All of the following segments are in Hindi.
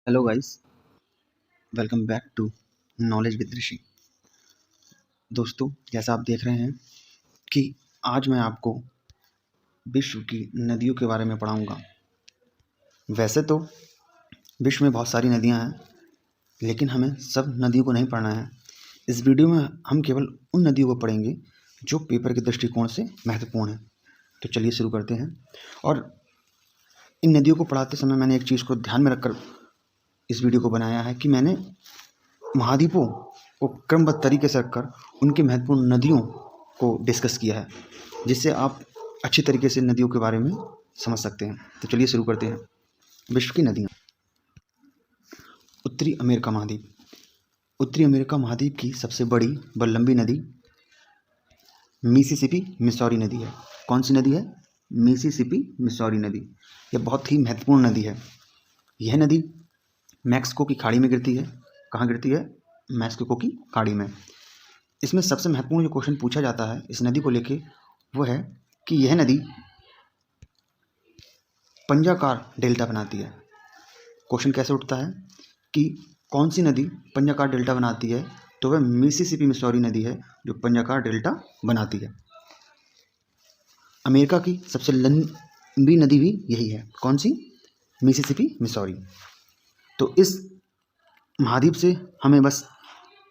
Hello guys, welcome back to knowledge with Rishi. दोस्तों, जैसा आप देख रहे हैं कि आज मैं आपको विश्व की नदियों के बारे में पढ़ाऊंगा। वैसे तो विश्व में बहुत सारी नदियां हैं, लेकिन हमें सब नदियों को नहीं पढ़ना है। इस वीडियो में हम केवल उन नदियों को पढ़ेंगे जो पेपर के दृष्टिकोण से महत्वपूर्ण है। तो चलिए शुरू करते हैं। और इन नदियों को पढ़ाते समय मैंने एक चीज़ को ध्यान में रखकर इस वीडियो को बनाया है कि मैंने महाद्वीपों को क्रमबद्ध तरीके से रखकर उनकी महत्वपूर्ण नदियों को डिस्कस किया है, जिससे आप अच्छी तरीके से नदियों के बारे में समझ सकते हैं। तो चलिए शुरू करते हैं। विश्व की नदियाँ। उत्तरी अमेरिका महाद्वीप। उत्तरी अमेरिका महाद्वीप की सबसे बड़ी व लंबी नदी मिसिसिपी मिसौरी नदी है। कौन सी नदी है? मिसिसिपी मिसौरी नदी। यह बहुत ही महत्वपूर्ण नदी है। यह नदी मैक्सिको की खाड़ी में गिरती है। कहाँ गिरती है? मैक्सिको की खाड़ी में। इसमें सबसे महत्वपूर्ण जो क्वेश्चन पूछा जाता है इस नदी को लेके वो है कि यह नदी पंजाकार डेल्टा बनाती है। क्वेश्चन कैसे उठता है कि कौन सी नदी पंजाकार डेल्टा बनाती है? तो वह मिसिसिपी मिसौरी नदी है जो पंजाकार डेल्टा बनाती है। अमेरिका की सबसे लंबी नदी भी यही है। कौन सी? Mississippi Missouri. तो इस महाद्वीप से हमें बस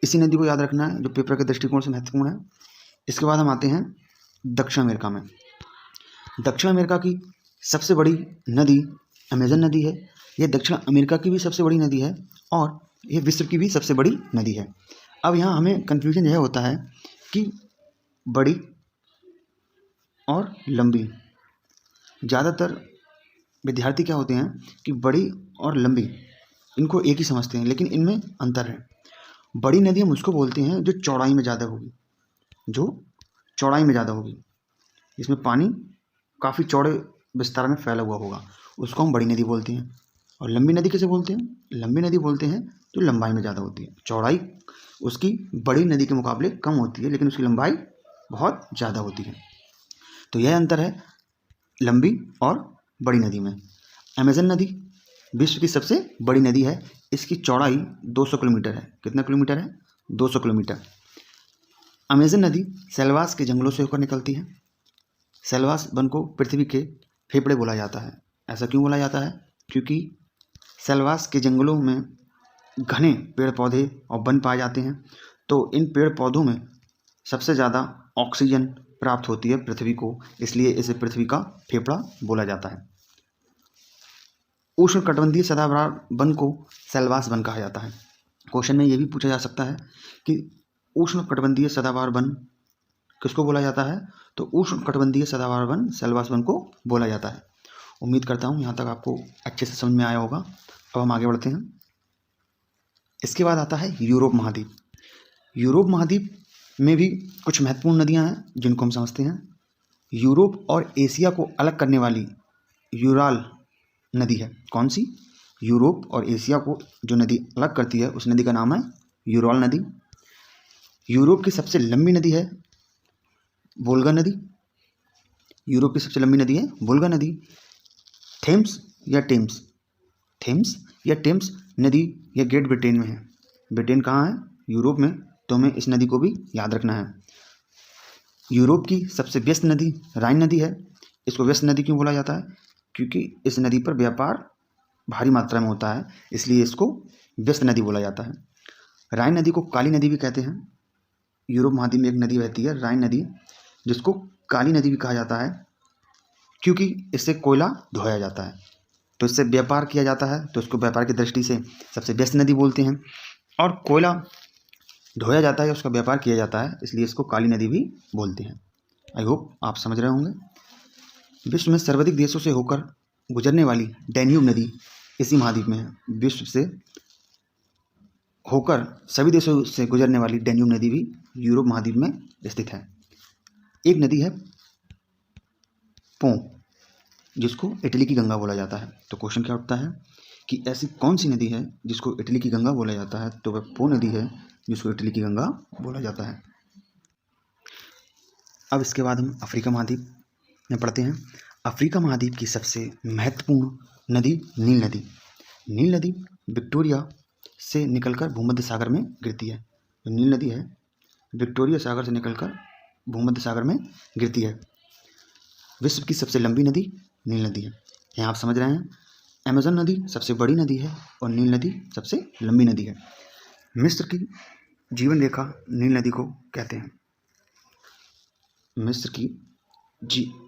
इसी नदी को याद रखना है जो पेपर के दृष्टिकोण से महत्वपूर्ण है। इसके बाद हम आते हैं दक्षिण अमेरिका में। दक्षिण अमेरिका की सबसे बड़ी नदी अमेजन नदी है। यह दक्षिण अमेरिका की भी सबसे बड़ी नदी है और यह विश्व की भी सबसे बड़ी नदी है। अब यहाँ हमें कन्फ्यूजन यह होता है कि बड़ी और लंबी। ज़्यादातर विद्यार्थी क्या होते हैं कि बड़ी और लंबी इनको एक ही समझते हैं, लेकिन इनमें अंतर है। बड़ी नदी हम उसको बोलते हैं जो चौड़ाई में ज़्यादा होगी, जो चौड़ाई में ज़्यादा होगी, इसमें पानी काफ़ी चौड़े विस्तार में फैला हुआ होगा, उसको हम बड़ी नदी बोलते हैं। और लंबी नदी किसे बोलते हैं? लंबी नदी बोलते हैं जो लंबाई में ज़्यादा होती है। चौड़ाई उसकी बड़ी नदी के मुकाबले कम होती है, लेकिन उसकी लंबाई बहुत ज़्यादा होती है। तो यह अंतर है लंबी और बड़ी नदी में। अमेजन नदी विश्व की सबसे बड़ी नदी है। इसकी चौड़ाई 200 किलोमीटर है। कितना किलोमीटर है? 200 किलोमीटर। अमेजन नदी सेल्वास के जंगलों से होकर निकलती है। सेल्वास वन को पृथ्वी के फेफड़े बोला जाता है। ऐसा क्यों बोला जाता है? क्योंकि सेल्वास के जंगलों में घने पेड़ पौधे और वन पाए जाते हैं। तो इन पेड़ पौधों में सबसे ज़्यादा ऑक्सीजन प्राप्त होती है पृथ्वी को, इसलिए इसे पृथ्वी का फेफड़ा बोला जाता है। उष्णकटिबंधीय सदाबहार वन को सेल्वास वन कहा जाता है। क्वेश्चन में यह भी पूछा जा सकता है कि उष्णकटिबंधीय सदाबहार वन किसको बोला जाता है? तो उष्णकटिबंधीय सदाबहार वन सेल्वास वन को बोला जाता है। उम्मीद करता हूँ यहाँ तक आपको अच्छे से समझ में आया होगा। अब हम आगे बढ़ते हैं। इसके बाद आता है यूरोप महाद्वीप। यूरोप महाद्वीप में भी कुछ महत्वपूर्ण नदियाँ हैं जिनको हम समझते हैं। यूरोप और एशिया को अलग करने वाली यूराल नदी है। कौन सी? यूरोप और एशिया को जो नदी अलग करती है उस नदी का नाम है यूराल नदी। यूरोप की सबसे लंबी नदी है वोल्गा नदी। यूरोप की सबसे लंबी नदी है वोल्गा नदी। थेम्स या टेम्स, थेम्स या टेम्स नदी यह ग्रेट ब्रिटेन में है। ब्रिटेन कहाँ है? यूरोप में। तो हमें इस नदी को भी याद रखना है। यूरोप की सबसे व्यस्त नदी राइन नदी है। इसको व्यस्त नदी क्यों बोला जाता है? क्योंकि इस नदी पर व्यापार भारी मात्रा में होता है, इसलिए इसको व्यस्त नदी बोला जाता है। राइन नदी को काली नदी भी कहते हैं। यूरोप महाद्वीप में एक नदी बहती है राइन नदी, जिसको काली नदी भी कहा जाता है क्योंकि इससे कोयला धोया जाता है। तो इससे व्यापार किया जाता है, तो इसको व्यापार की दृष्टि से सबसे व्यस्त नदी बोलते हैं। और कोयला धोया जाता है, उसका व्यापार किया जाता है, इसलिए इसको काली नदी भी बोलते हैं। आई होप आप समझ रहे होंगे। विश्व में सर्वाधिक देशों से होकर गुजरने वाली डैन्यूब नदी इसी महाद्वीप में है। विश्व से होकर सभी देशों से गुजरने वाली डैन्यूब नदी भी यूरोप महाद्वीप में स्थित है। एक नदी है पो, जिसको इटली की गंगा बोला जाता है। तो क्वेश्चन क्या उठता है कि ऐसी कौन सी नदी है जिसको इटली की गंगा बोला जाता है? तो वह पो नदी है जिसको इटली की गंगा बोला जाता है। अब इसके बाद हम अफ्रीका महाद्वीप में पढ़ते हैं। अफ्रीका महाद्वीप की सबसे महत्वपूर्ण नदी नील नदी। नील नदी विक्टोरिया से निकलकर भूमध्य सागर में गिरती है। जो नील नदी है विक्टोरिया सागर से निकलकर भूमध्य सागर में गिरती है। विश्व की सबसे लंबी नदी नील नदी है। यहाँ आप समझ रहे हैं, अमेजन नदी सबसे बड़ी नदी है और नील नदी सबसे लंबी नदी है। मिस्र की जीवन रेखा नील नदी को कहते हैं। मिस्र की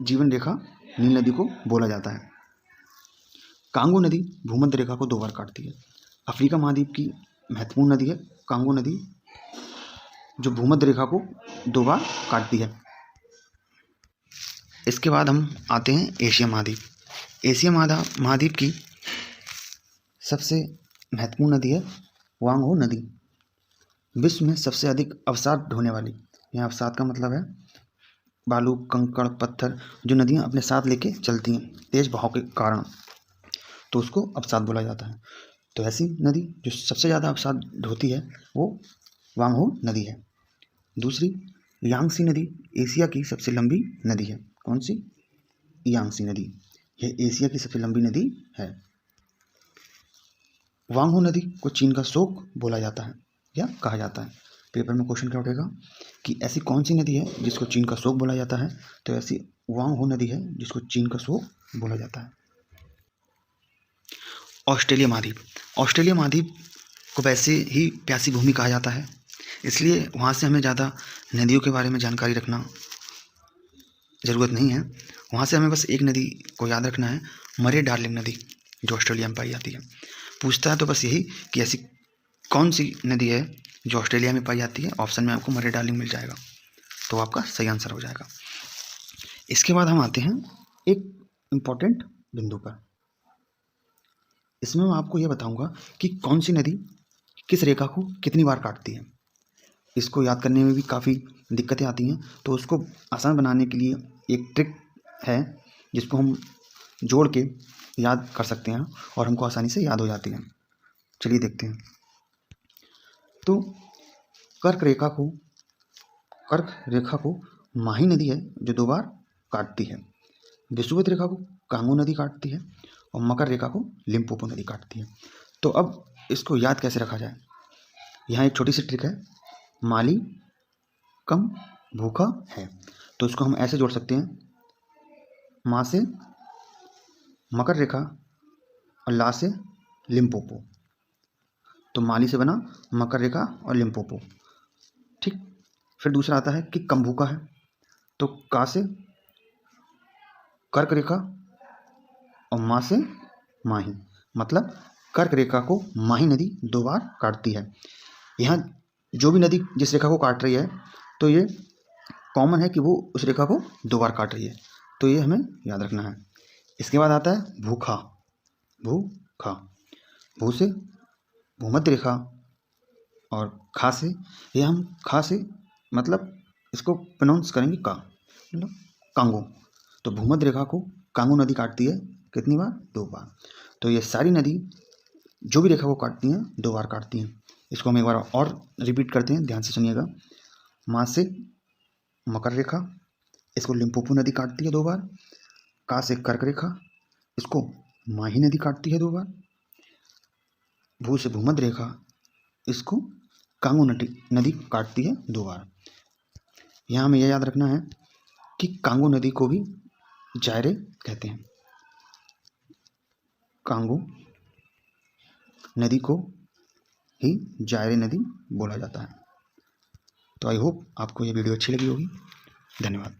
जीवन रेखा नील नदी को बोला जाता है। कांगो नदी भूमध्य रेखा को 2 बार काटती है। अफ्रीका महाद्वीप की महत्वपूर्ण नदी है कांगो नदी, जो भूमध्य रेखा को 2 बार काटती है। इसके बाद हम आते हैं एशिया महाद्वीप। एशिया महाद्वीप की सबसे महत्वपूर्ण नदी है वांगहो नदी। विश्व में सबसे अधिक अवसाद ढोने वाली, यहाँ अवसाद का मतलब है बालू, कंकड़, पत्थर, जो नदियाँ अपने साथ लेके चलती हैं तेज बहाव के कारण, तो उसको अवसाद बोला जाता है। तो ऐसी नदी जो सबसे ज़्यादा अवसाद ढोती है वो वांगहो नदी है। दूसरी यांगसी नदी एशिया की सबसे लंबी नदी है। कौन सी? यांगसी नदी, यह एशिया की सबसे लंबी नदी है। वांगहो नदी को चीन का शोक बोला जाता है या कहा जाता है। पेपर में क्वेश्चन क्या उठेगा कि ऐसी कौन सी नदी है जिसको चीन का शोक बोला जाता है, तो ऐसी वांगहो नदी है जिसको चीन का शोक बोला जाता है। ऑस्ट्रेलिया महाद्वीप। ऑस्ट्रेलिया महाद्वीप को वैसे ही प्यासी भूमि कहा जाता है, इसलिए वहाँ से हमें ज़्यादा नदियों के बारे में जानकारी रखना ज़रूरत नहीं है। वहाँ से हमें बस एक नदी को याद रखना है, मरे डार्लिंग नदी, जो ऑस्ट्रेलिया में पाई जाती है। पूछता है तो बस यही कि ऐसी कौन सी नदी है जो ऑस्ट्रेलिया में पाई जाती है। ऑप्शन में आपको मरे डार्लिंग मिल जाएगा, तो आपका सही आंसर हो जाएगा। इसके बाद हम आते हैं एक इम्पॉर्टेंट बिंदु पर। इसमें मैं आपको ये बताऊंगा कि कौन सी नदी किस रेखा को कितनी बार काटती है। इसको याद करने में भी काफ़ी दिक्कतें आती हैं, तो उसको आसान बनाने के लिए एक ट्रिक है जिसको हम जोड़ के याद कर सकते हैं और हमको आसानी से याद हो जाती है। चलिए देखते हैं। तो कर्क रेखा को माही नदी है जो 2 बार काटती है। विषुवत रेखा को कांगो नदी काटती है और मकर रेखा को लिम्पोपो नदी काटती है। तो अब इसको याद कैसे रखा जाए, यहाँ एक छोटी सी ट्रिक है। माली कम भूखा है, तो इसको हम ऐसे जोड़ सकते हैं, माँ से मकर रेखा और ला से लिम्पोपो। तो माली से बना मकर रेखा और लिम्पोपो, ठीक। फिर दूसरा आता है कि कम भूखा है, तो का से कर्क रेखा और माँ से माही, मतलब कर्क रेखा को माही नदी 2 बार काटती है। यहाँ जो भी नदी जिस रेखा को काट रही है, तो ये कॉमन है कि वो उस रेखा को 2 बार काट रही है, तो ये हमें याद रखना है। इसके बाद आता है भूखा। भूखा, भू से भूमध्य रेखा और खा से, ये हम खा से मतलब इसको प्रोनाउंस करेंगे का, मतलब कांगो। तो भूमध्य रेखा को कांगो नदी काटती है कितनी बार? 2 बार। तो ये सारी नदी जो भी रेखा को काटती हैं 2 बार काटती हैं। इसको हम एक बार और रिपीट करते हैं, ध्यान से सुनिएगा। माँ से मकर रेखा, इसको लिम्पोपो नदी काटती है 2 बार। का से कर्क रेखा, इसको माही नदी काटती है 2 बार। भू से भूमध्य रेखा, इसको कांगो नदी काटती है 2 बार। यहाँ हमें यह याद रखना है कि कांगो नदी को भी जायरे कहते हैं। कांगो नदी को ही जायरे नदी बोला जाता है। तो आई होप आपको ये वीडियो अच्छी लगी होगी। धन्यवाद।